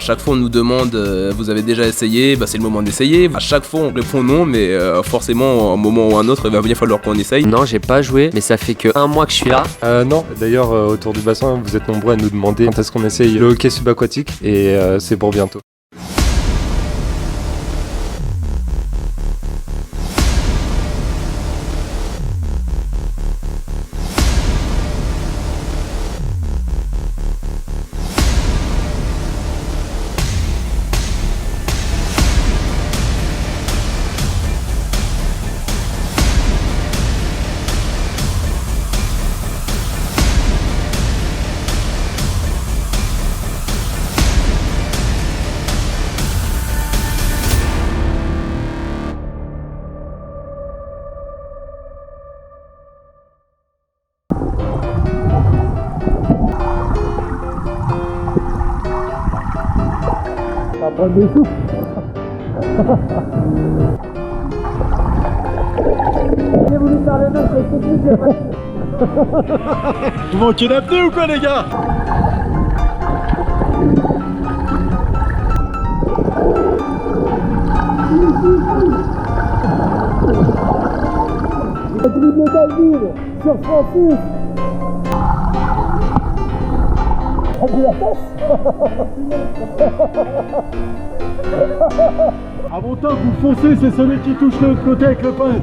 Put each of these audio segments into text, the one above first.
chaque fois on nous demande vous avez déjà essayé, bah c'est le moment d'essayer. À chaque fois on répond non, mais forcément à un moment ou un autre il va bien falloir qu'on essaye. Non, j'ai pas joué, mais ça fait que 1 mois que je suis là. Non, d'ailleurs autour du bassin vous êtes nombreux à nous demander quand est-ce qu'on essaye le hockey subaquatique et c'est pour bientôt. Prendre des souffles. J'ai voulu faire le nôtre, c'est technique. Vous manquez d'apnée ou quoi les gars? Le dribble d'Alvin sur Francis. T'as vu la face? À mon temps, vous foncez, c'est celui qui touche de l'autre côté avec le pain.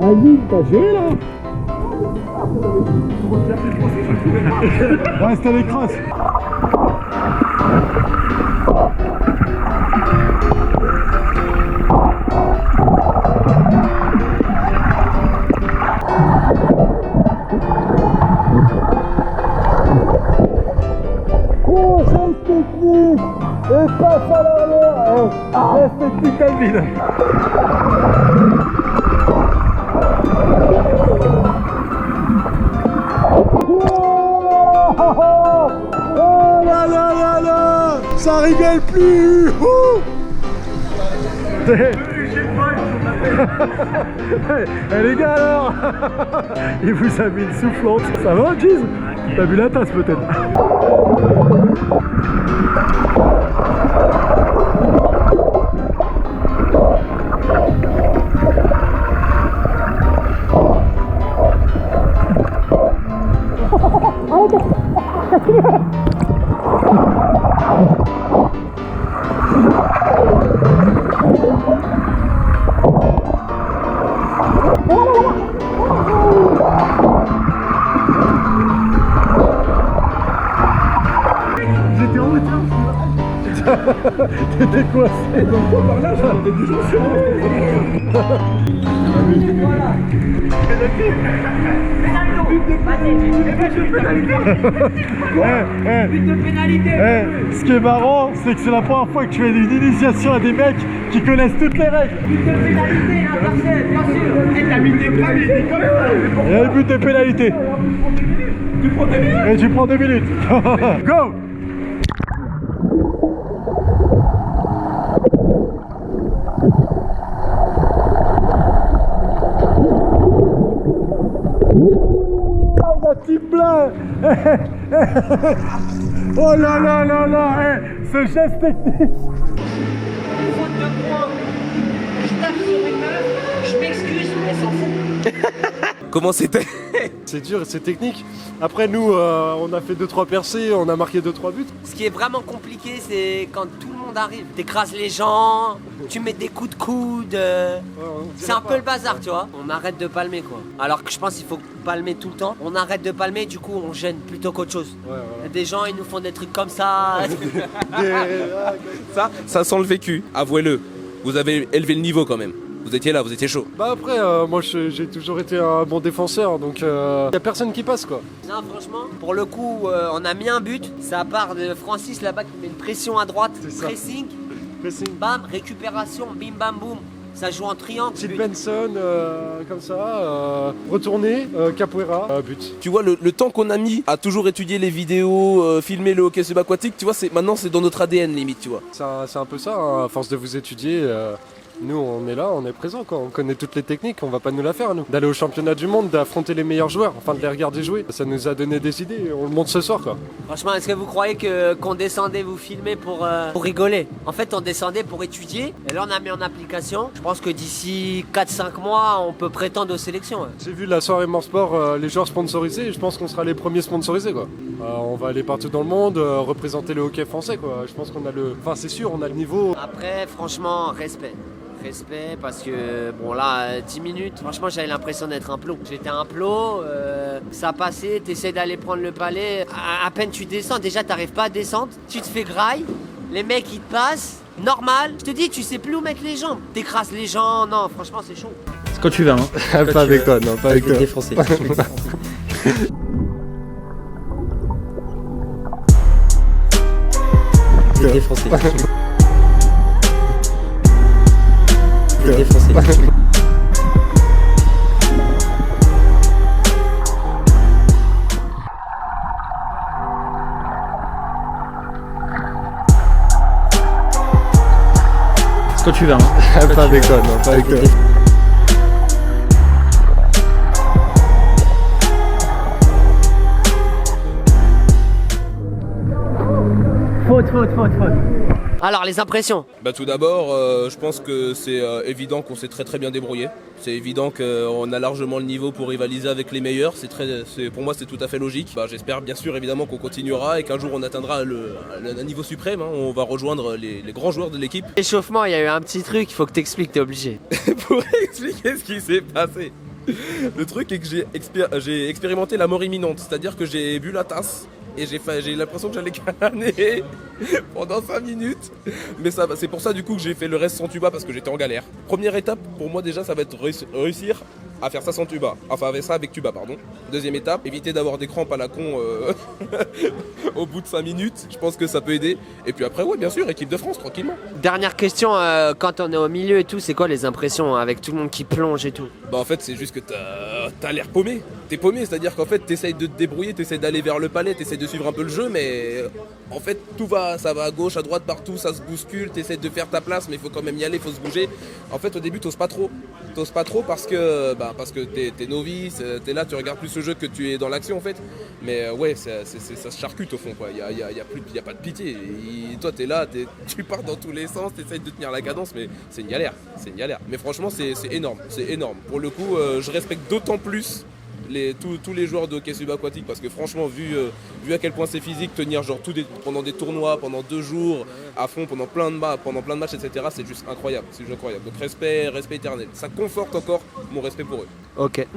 Alvin, t'as joué là? Ouais, c'était les crasses. Grosse technique et passe à l'arrière. Reste technique Alvin. Oh là là là là, Ça rigole plus. Eh les gars alors. Il vous a mis une soufflante. Ça va Giz? T'as vu la tasse peut-être? J'étais en retard. T'étais coincé. Par là, j'avais des gens sur moi. But de pénalité. Ce qui est marrant, c'est que c'est la première fois que tu fais une initiation à des mecs qui connaissent toutes les règles. But de pénalité, l'intercept, bien sûr. Et t'as mis des crânes, il est comme ça. Et le but de pénalité. Tu prends 2 minutes. Et tu prends 2 minutes. Go! Oh, petit plein. Oh là là là là. Ce geste technique. Faute de points. Je tape sur une meuf, je m'excuse, elle s'en fout. Comment c'était? C'est dur, c'est technique. Après nous, on a fait 2-3 percées, on a marqué 2-3 buts. Ce qui est vraiment compliqué, c'est quand tout le monde arrive. T'écrases les gens, tu mets des coups de coude. C'est un peu le bazar, tu vois. On arrête de palmer, quoi. Alors que je pense qu'il faut palmer tout le temps. On arrête de palmer, du coup, on gêne plutôt qu'autre chose. Ouais, voilà. Des gens, ils nous font des trucs comme ça. Ça sent le vécu, avouez-le. Vous avez élevé le niveau quand même. Vous étiez là, vous étiez chaud. Bah après, moi j'ai toujours été un bon défenseur, donc y a personne qui passe quoi. Non, franchement, pour le coup, on a mis un but. Ça part de Francis là-bas qui met une pression à droite. C'est ça. Pressing, Pressing. bam, récupération, bim bam boum. Ça joue en triangle. Sid but. Benson, comme ça, retourné, capoeira, but. Tu vois, le temps qu'on a mis à toujours étudier les vidéos, filmer le hockey subaquatique, tu vois, maintenant c'est dans notre ADN limite, tu vois. C'est un peu ça, hein, à force de vous étudier, Nous, on est là, on est présent, quoi. On connaît toutes les techniques, on va pas nous la faire, nous. D'aller au championnat du monde, d'affronter les meilleurs joueurs, enfin de les regarder jouer, ça nous a donné des idées, on le montre ce soir, quoi. Franchement, est-ce que vous croyez qu'on descendait vous filmer pour rigoler? En fait, on descendait pour étudier, et là on a mis en application. Je pense que d'ici 4-5 mois, on peut prétendre aux sélections. J'ai vu la soirée Mort Sport, les joueurs sponsorisés, et je pense qu'on sera les premiers sponsorisés, quoi. On va aller partout dans le monde, représenter le hockey français, quoi. Je pense qu'on a le... Enfin, c'est sûr, on a le niveau. Après, franchement, respect. Respect parce que, bon là, 10 minutes, franchement, j'avais l'impression d'être un plot. J'étais un plot, ça passait, t'essaies d'aller prendre le palais. À peine tu descends, déjà, t'arrives pas à descendre. Tu te fais graille, les mecs, ils te passent. Normal. Je te dis, tu sais plus où mettre les jambes. T'écrases les gens. Non, franchement, c'est chaud. C'est quand tu vas, hein. Pas avec toi, non, pas avec toi. Les Français. Les Français. Les Français. C'est quand tu vas, hein. Pas avec toi, non, pas avec toi. Faute. Alors, les impressions. Bah tout d'abord, je pense que c'est évident qu'on s'est très bien débrouillé. C'est évident qu'on a largement le niveau pour rivaliser avec les meilleurs. Pour moi, c'est tout à fait logique. Bah, j'espère bien sûr évidemment qu'on continuera et qu'un jour on atteindra un niveau suprême. Hein. On va rejoindre les grands joueurs de l'équipe. Échauffement, il y a eu un petit truc, il faut que t'expliques, t'es obligé. Pour expliquer ce qui s'est passé. Le truc est que j'ai expérimenté la mort imminente. C'est-à-dire que j'ai bu la tasse. Et j'ai l'impression que j'allais canner pendant 5 minutes. Mais c'est pour ça du coup que j'ai fait le reste sans tuba parce que j'étais en galère. Première étape pour moi déjà ça va être réussir à faire ça sans tuba. Enfin avec ça avec tuba pardon. Deuxième étape, éviter d'avoir des crampes à la con au bout de 5 minutes. Je pense que ça peut aider. Et puis après ouais bien sûr équipe de France tranquillement. Dernière question, quand on est au milieu et tout, c'est quoi les impressions avec tout le monde qui plonge et tout? Bah en fait c'est juste que t'as l'air paumé. T'es paumé, c'est-à-dire qu'en fait t'essayes de te débrouiller, t'essayes d'aller vers le palais, t'essayes de suivre un peu le jeu, mais en fait ça va à gauche, à droite, partout, ça se bouscule, t'essayes de faire ta place, mais il faut quand même y aller, il faut se bouger. En fait au début t'oses pas trop parce que t'es novice, t'es là, tu regardes plus le jeu que tu es dans l'action en fait. Mais ouais, ça se charcute au fond quoi, y a pas de pitié. Toi t'es là, tu pars dans tous les sens, t'essayes de tenir la cadence, mais c'est une galère. Mais franchement c'est énorme. Pour le coup, je respecte d'autant plus tous les joueurs de hockey subaquatique parce que franchement vu à quel point c'est physique, tenir genre pendant des tournois, pendant 2 jours à fond, pendant plein de matchs etc, c'est juste incroyable, donc respect éternel, ça conforte encore mon respect pour eux. Ok.